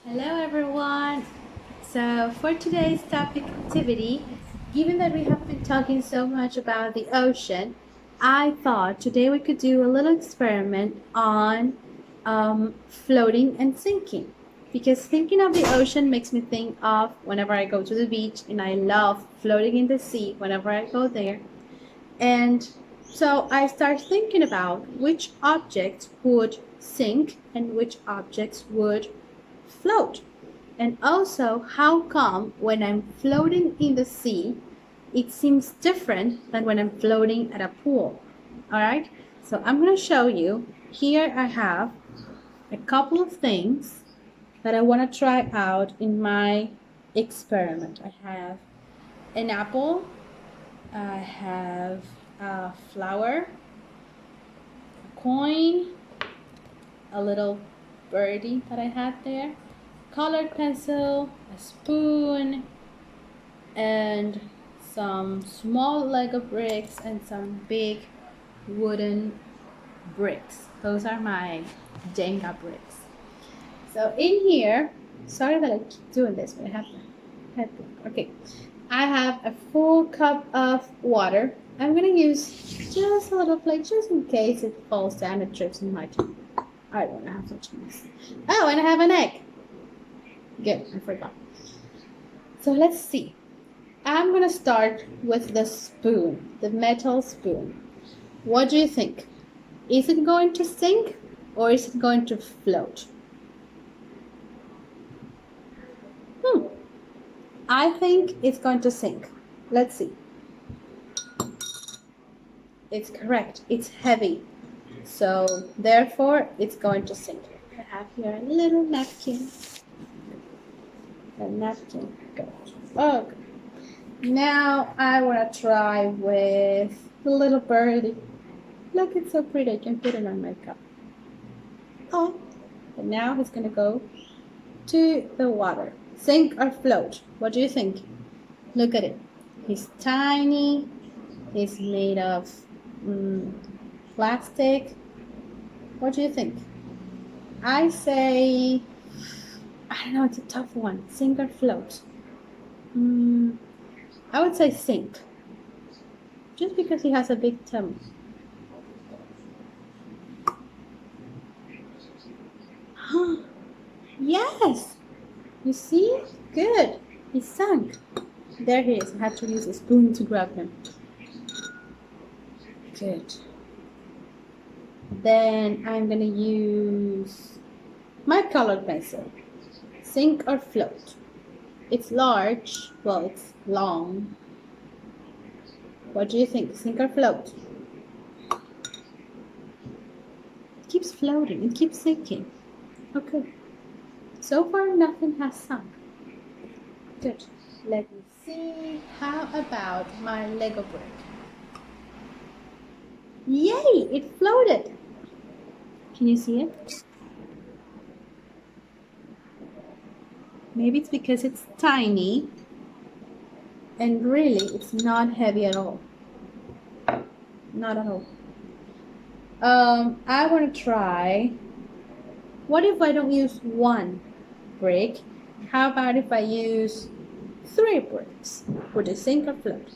Hello everyone. So for today's topic activity, given that we have been talking so much about the ocean, I thought today we could do a little experiment on floating and sinking. Because thinking of the ocean makes me think of whenever I go to the beach, and I love floating in the sea whenever I go there. And so I start thinking about which objects would sink and which objects would float. And also, how come when I'm floating in the sea, it seems different than when I'm floating at a pool? All right, so I'm going to show you. Here I have a couple of things that I want to try out in my experiment. I have an apple, I have a flower, a coin, a little birdie that I had there, colored pencil, a spoon, and some small Lego bricks and some big wooden bricks. Those are my Jenga bricks. So in here, sorry that I keep doing this, but I have to. Okay, I have a full cup of water. I'm gonna use just a little plate, just in case it falls down and trips in my tongue. I don't have such a mess. Oh, and I have an egg. Good, I forgot. So let's see. I'm gonna start with the spoon, the metal spoon. What do you think? Is it going to sink or is it going to float? I think it's going to sink. Let's see. It's correct. It's heavy. So therefore, it's going to sink. I have here a little napkin. A napkin. Good. Okay. Now I want to try with the little birdie. Look, it's so pretty. I can put it on my cup. Oh, and now he's going to go to the water. Sink or float? What do you think? Look at it. He's tiny. He's made of plastic. What do you think? I say, I don't know, it's a tough one. Sink or float? I would say sink. Just because he has a big tummy. Yes! You see? Good. He sunk. There he is. I had to use a spoon to grab him. Good. Then I'm going to use my colored pencil. Sink or float? It's large. Well, it's long. What do you think? Sink or float? It keeps floating. It keeps sinking. Okay. So far, nothing has sunk. Good. Let me see. How about my Lego brick? Yay! It floated. Can you see it? Maybe it's because it's tiny and really it's not heavy at all. Not at all. I want to try. What if I don't use one brick? How about if I use 3 bricks? Would it sink or float?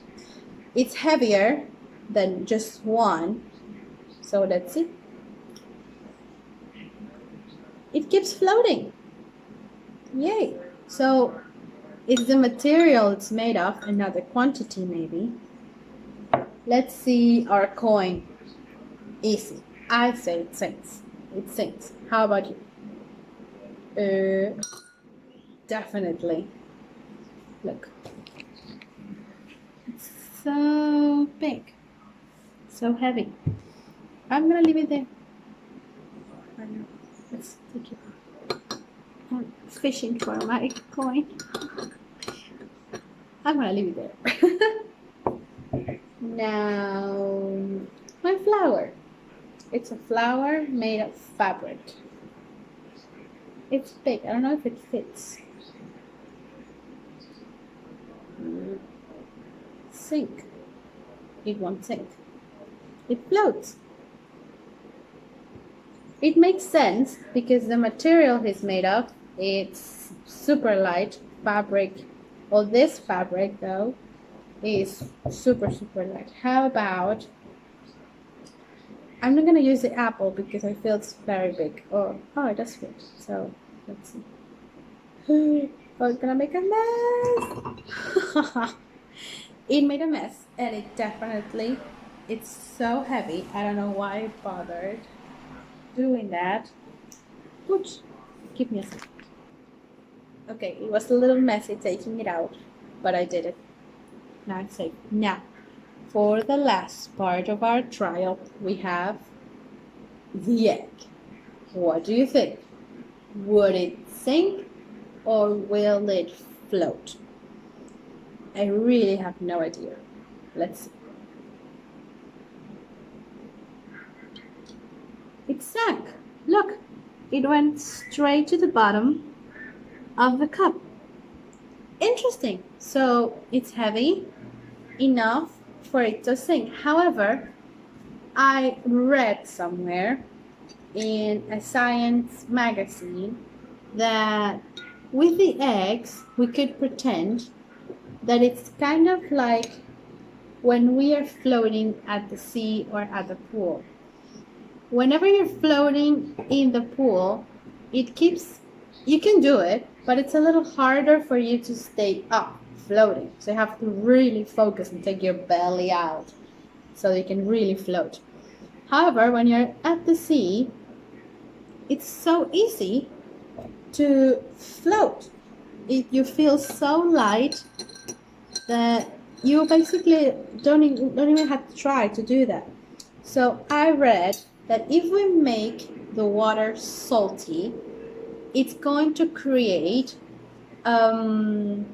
It's heavier than just one. So let's see. It keeps floating. Yay. So it's the material it's made of and not the quantity maybe. Let's see our coin. Easy. I say it sinks. It sinks. How about you? Definitely. Look. It's so big. So heavy. I'm gonna leave it there. I know. Let's take it. I'm fishing for my coin. I'm gonna leave it there. Now, my flower. It's a flower made of fabric. It's big. I don't know if it fits. Sink. It won't sink. It floats. It makes sense because the material it's made of It's super light fabric. Well, this fabric though is super light. How about, I'm not gonna use the apple because I feel it's very big. Oh, it does fit. So let's see. Oh, it's gonna make a mess. It made a mess, and it's so heavy. I don't know why I bothered doing that. Oops, give me a second. Okay, it was a little messy taking it out, but I did it. Now it's safe. Now, for the last part of our trial, we have the egg. What do you think? Would it sink or will it float? I really have no idea. Let's see. It sank. Look, it went straight to the bottom of the cup. Interesting. So it's heavy enough for it to sink. However, I read somewhere in a science magazine that with the eggs we could pretend that it's kind of like when we are floating at the sea or at the pool. Whenever you're floating in the pool, you can do it, but it's a little harder for you to stay up floating. So you have to really focus and take your belly out so you can really float. However, when you're at the sea, it's so easy to float. You feel so light that you basically don't even have to try to do that. So I read that if we make the water salty, it's going to create a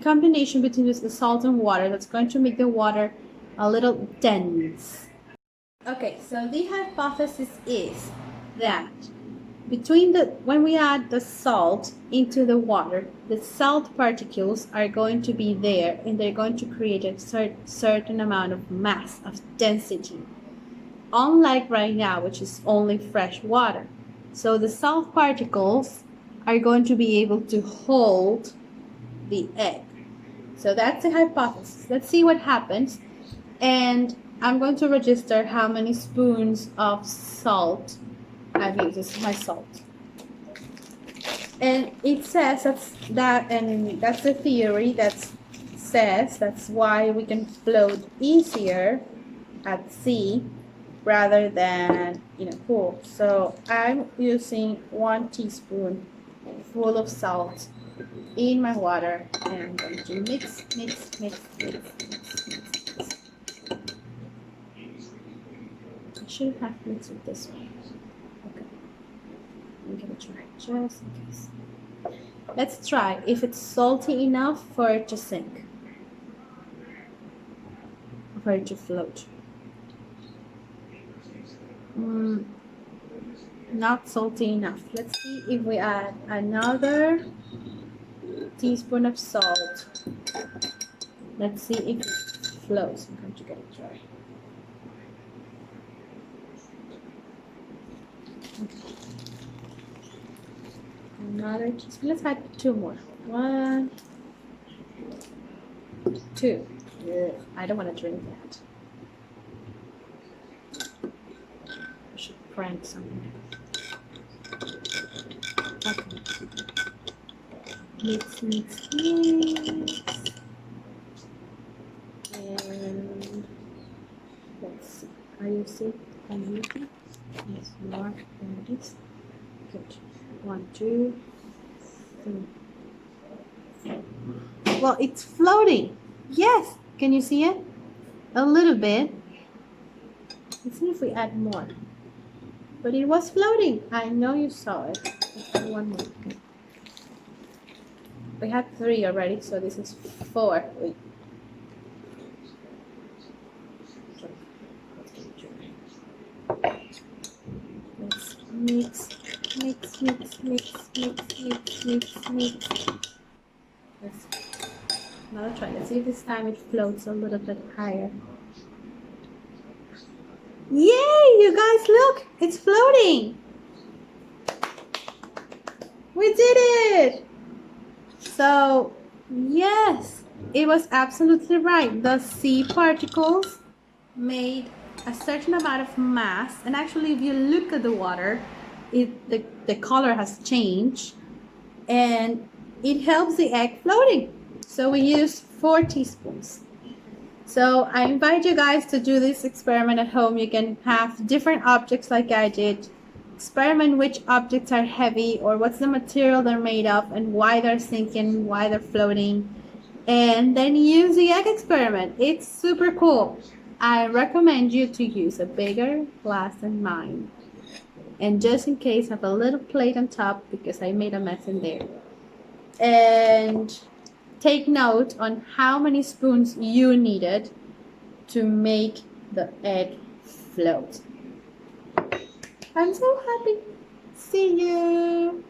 combination between the salt and water that's going to make the water a little dense. Okay, so the hypothesis is that when we add the salt into the water, the salt particles are going to be there and they're going to create a certain amount of mass, of density. Unlike right now, which is only fresh water. So the salt particles are going to be able to hold the egg. So that's the hypothesis. Let's see what happens. And I'm going to register how many spoons of salt I've used. This is my salt. And it says that's the theory that says that's why we can float easier at sea rather than in a pool. So I'm using 1 teaspoon full of salt in my water, and I'm going to mix. I should have mixed it this way. Okay, I'm gonna try just in case. Let's try if it's salty enough for it to sink, for it to float. Not salty enough. Let's see if we add another teaspoon of salt. Let's see if it floats. I'm going to get it dry. Okay. Another teaspoon. Let's add 2 more. 1, 2. Ugh, I don't want to drink that. I should prank someone. Okay. Mix. And let's see. Are you see? Can you see? Yes, you are. There it is. Good. 1, 2, 3. Well, it's floating. Yes. Can you see it? A little bit. Let's see if we add more. But it was floating. I know you saw it. Let's add 1 more. Okay. We had 3 already, so this is 4. Wait. Let's mix. Let's another try. Let's see if this time it floats a little bit higher. Yay! You guys, look! It's floating! We did it! So, yes, it was absolutely right. The sea particles made a certain amount of mass, and actually, if you look at the water, the color has changed, and it helps the egg floating. So we used 4 teaspoons. So I invite you guys to do this experiment at home. You can have different objects like I did. Experiment which objects are heavy or what's the material they're made of and why they're sinking, why they're floating. And then use the egg experiment. It's super cool. I recommend you to use a bigger glass than mine. And just in case, have a little plate on top because I made a mess in there. And take note on how many spoons you needed to make the egg float. I'm so happy. See you.